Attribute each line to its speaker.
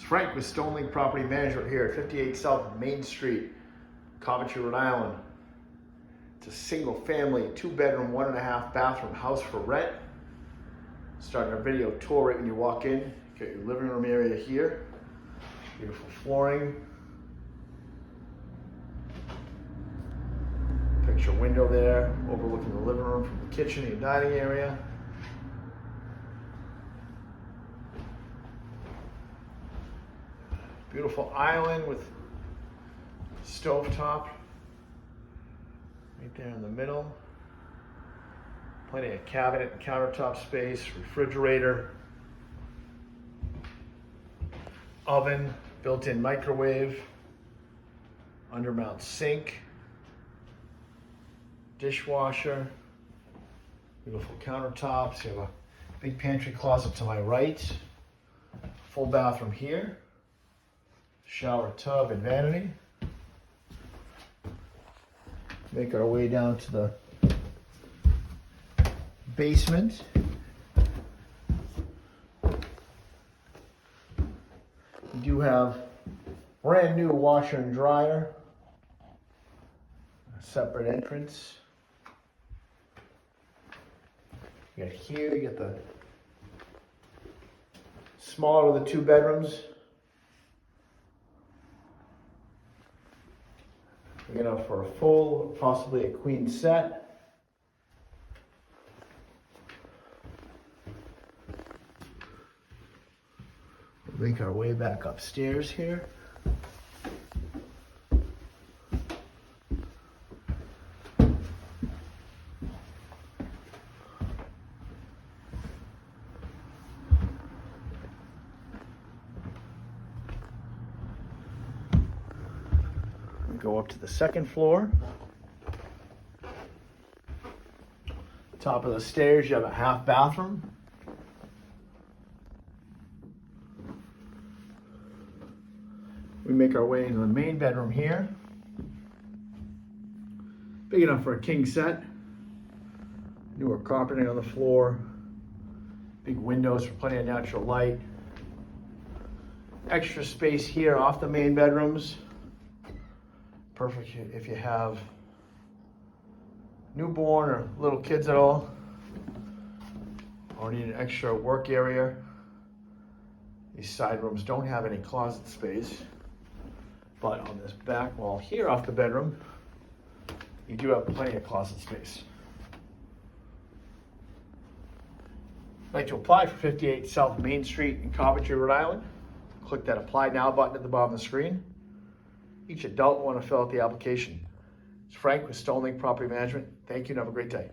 Speaker 1: Frank with Stonelink Property Management here at 58 South Main Street, Coventry, Rhode Island. It's a single family, 2-bedroom, 1.5 bathroom house for rent. Starting our video tour right when you walk in. Got your living room area here. Beautiful flooring. Picture window there, overlooking the living room from the kitchen and dining area. Beautiful island with stovetop right there in the middle. Plenty of cabinet and countertop space, refrigerator, oven, built-in microwave, undermount sink, dishwasher, beautiful countertops. You have a big pantry closet to my right, full bathroom here, shower tub and vanity. Make our way down to the basement. We do have brand new washer and dryer, a separate entrance. You got here, you got the smaller of the 2 bedrooms. We're gonna for a full, possibly a queen set. We'll make our way back upstairs here. Go up to the 2nd floor. Top of the stairs, you have a half bathroom. We make our way into the main bedroom here. Big enough for a king set. Newer carpeting on the floor. Big windows for plenty of natural light. Extra space here off the main bedrooms. Perfect if you have newborn or little kids at all, or need an extra work area. These side rooms don't have any closet space, but on this back wall here off the bedroom, you do have plenty of closet space. I'd like to apply for 58 South Main Street in Coventry, Rhode Island. Click that Apply Now button at the bottom of the screen. Each adult will want to fill out the application. It's Frank with Stonelink Property Management. Thank you and have a great day.